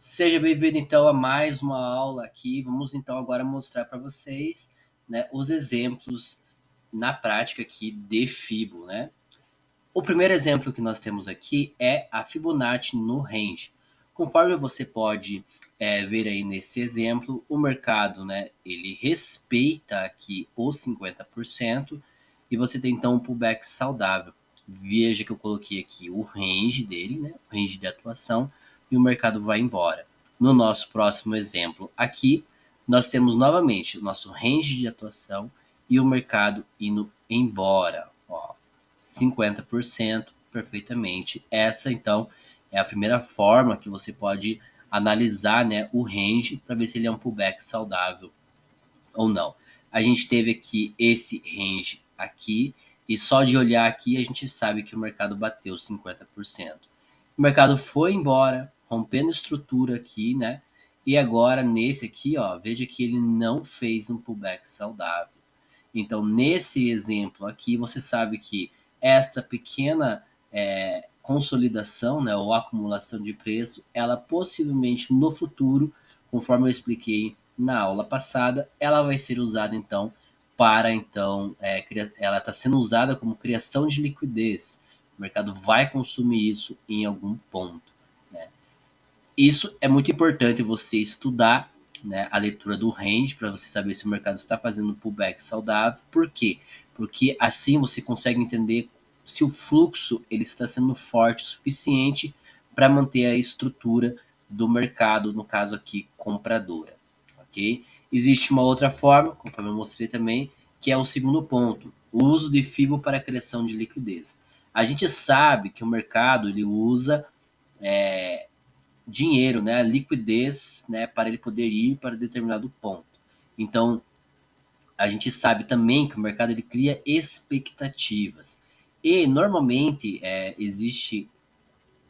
Seja bem-vindo então a mais uma aula aqui. Vamos então agora mostrar para vocês, né, os exemplos na prática aqui de Fibo, né? O primeiro exemplo que nós temos aqui é a Fibonacci no range. Conforme você pode ver aí nesse exemplo, o mercado, né, ele respeita aqui os 50% e você tem então um pullback saudável. Veja que eu coloquei aqui o range dele, né, o range de atuação, e o mercado vai embora. No nosso próximo exemplo aqui, nós temos novamente o nosso range de atuação e o mercado indo embora. Ó, 50% perfeitamente. Essa então é a primeira forma que você pode analisar, né, o range para ver se ele é um pullback saudável ou não. A gente teve aqui esse range aqui e só de olhar aqui a gente sabe que o mercado bateu 50%. O mercado foi embora, rompendo estrutura aqui, né? E agora nesse aqui, ó, veja que ele não fez um pullback saudável. Então, nesse exemplo aqui, você sabe que esta pequena consolidação, né, ou acumulação de preço, ela possivelmente no futuro, conforme eu expliquei na aula passada, ela vai ser usada então para ela está sendo usada como criação de liquidez. O mercado vai consumir isso em algum ponto, né? Isso é muito importante você estudar, né, a leitura do range para você saber se o mercado está fazendo um pullback saudável. Por quê? Porque assim você consegue entender se o fluxo ele está sendo forte o suficiente para manter a estrutura do mercado, no caso aqui, compradora. Ok? Existe uma outra forma, conforme eu mostrei também, que é o segundo ponto, o uso de FIBO para criação de liquidez. A gente sabe que o mercado ele usa dinheiro, né, liquidez, né, para ele poder ir para determinado ponto. Então, a gente sabe também que o mercado ele cria expectativas. E normalmente existe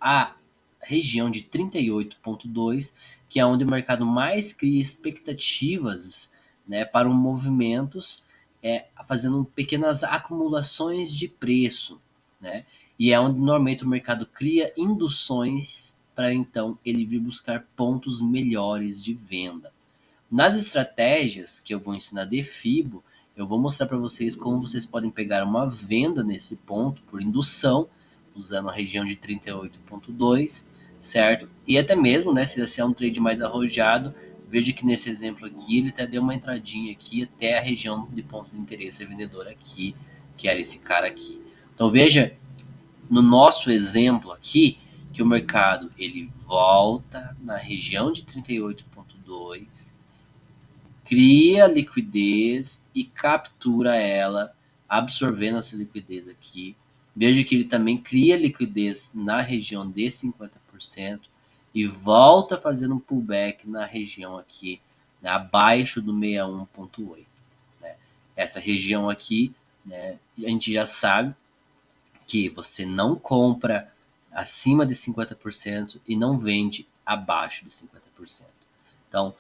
a região de 38,2, que é onde o mercado mais cria expectativas, né, para um movimentos, fazendo pequenas acumulações de preço, né? E é onde normalmente o mercado cria induções para então ele vir buscar pontos melhores de venda. Nas estratégias que eu vou ensinar de FIBO, eu vou mostrar para vocês como vocês podem pegar uma venda nesse ponto por indução, usando a região de 38,2, certo? E até mesmo, né, se é um trade mais arrojado, veja que nesse exemplo aqui ele até deu uma entradinha aqui até a região de ponto de interesse vendedor aqui, que era esse cara aqui. Então veja no nosso exemplo aqui que o mercado ele volta na região de 38,2, cria liquidez e captura ela, absorvendo essa liquidez aqui. Veja que ele também cria liquidez na região de 50% e volta fazendo um pullback na região aqui, né, abaixo do 61,8. Né? Essa região aqui, né, a gente já sabe que você não compra acima de 50% e não vende abaixo de 50%. Então,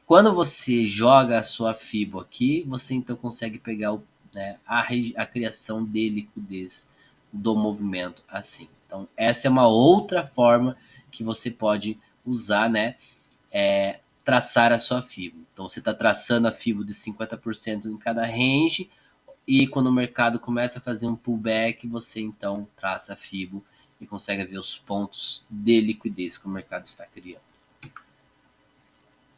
quando você joga a sua FIBO aqui, você então consegue pegar né, a criação de liquidez do movimento assim. Então, essa é uma outra forma que você pode usar, né? Traçar a sua FIBO. Então, você está traçando a FIBO de 50% em cada range, e quando o mercado começa a fazer um pullback, você então traça a FIBO e consegue ver os pontos de liquidez que o mercado está criando.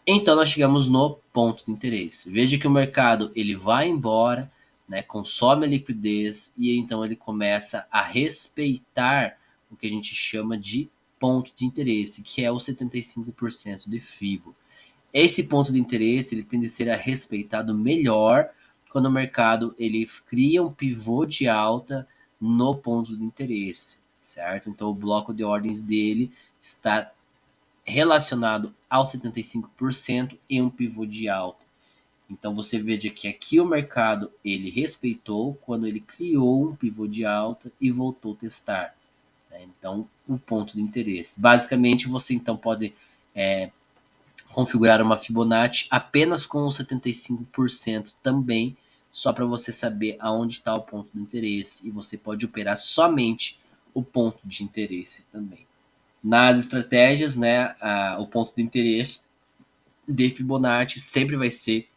Então nós chegamos no ponto de interesse. Veja que o mercado ele vai embora, né, consome a liquidez e então ele começa a respeitar o que a gente chama de ponto de interesse, que é o 75% de FIBO. Esse ponto de interesse ele tende a ser respeitado melhor quando o mercado ele cria um pivô de alta no ponto de interesse, certo? Então o bloco de ordens dele está relacionado ao 75% e um pivô de alta. Então você veja que aqui o mercado ele respeitou quando ele criou um pivô de alta e voltou a testar, né? Então o ponto de interesse. Basicamente você então pode configurar uma Fibonacci apenas com os 75% também, só para você saber aonde está o ponto de interesse e você pode operar somente o ponto de interesse também. Nas estratégias, né, o ponto de interesse de Fibonacci sempre vai ser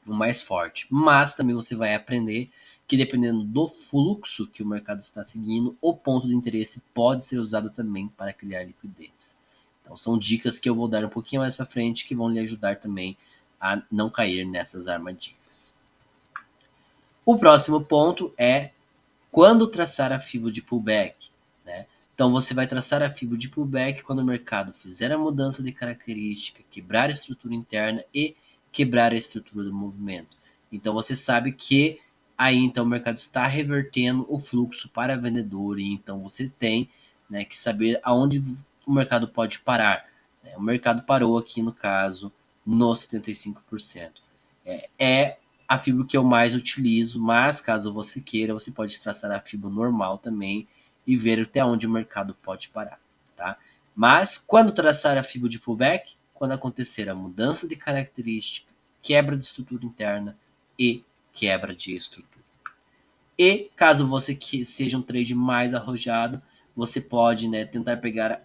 o mais forte. Mas também você vai aprender que dependendo do fluxo que o mercado está seguindo, o ponto de interesse pode ser usado também para criar liquidez. Então são dicas que eu vou dar um pouquinho mais para frente que vão lhe ajudar também a não cair nessas armadilhas. O próximo ponto é quando traçar a fibra de pullback, né? Então você vai traçar a fibra de pullback quando o mercado fizer a mudança de característica, quebrar a estrutura interna e quebrar a estrutura do movimento. Então você sabe que aí então o mercado está revertendo o fluxo para vendedor e então você tem, né, que saber aonde o mercado pode parar. Né? O mercado parou aqui no caso no 75%. É a fibra que eu mais utilizo, mas caso você queira, você pode traçar a fibra normal também e ver até onde o mercado pode parar, tá? Mas quando traçar a fibra de pullback, quando acontecer a mudança de característica, quebra de estrutura interna e quebra de estrutura. E caso você seja um trade mais arrojado, você pode, né, tentar pegar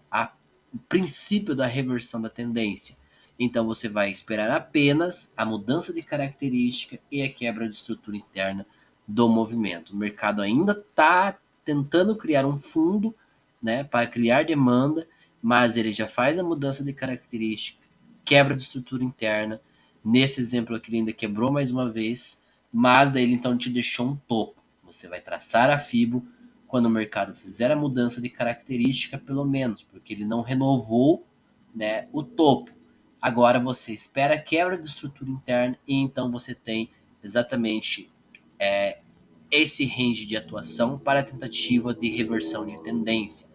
o princípio da reversão da tendência. Então você vai esperar apenas a mudança de característica e a quebra de estrutura interna do movimento. O mercado ainda está tentando criar um fundo, né, para criar demanda, mas ele já faz a mudança de característica, quebra de estrutura interna. Nesse exemplo aqui ele ainda quebrou mais uma vez, mas daí ele então te deixou um topo. Você vai traçar a FIBO quando o mercado fizer a mudança de característica, pelo menos, porque ele não renovou, né, o topo. Agora você espera a quebra de estrutura interna e então você tem exatamente esse range de atuação para a tentativa de reversão de tendência.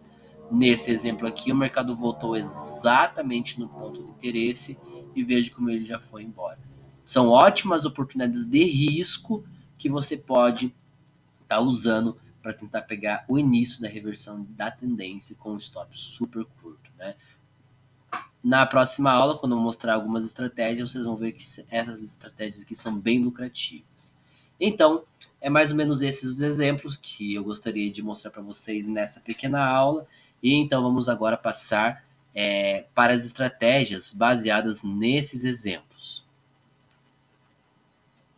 Nesse exemplo aqui, o mercado voltou exatamente no ponto de interesse e veja como ele já foi embora. São ótimas oportunidades de risco que você pode tá usando para tentar pegar o início da reversão da tendência com um stop super curto, né? Na próxima aula, quando eu mostrar algumas estratégias, vocês vão ver que essas estratégias aqui são bem lucrativas. Então, é mais ou menos esses os exemplos que eu gostaria de mostrar para vocês nessa pequena aula. E então vamos agora passar para as estratégias baseadas nesses exemplos.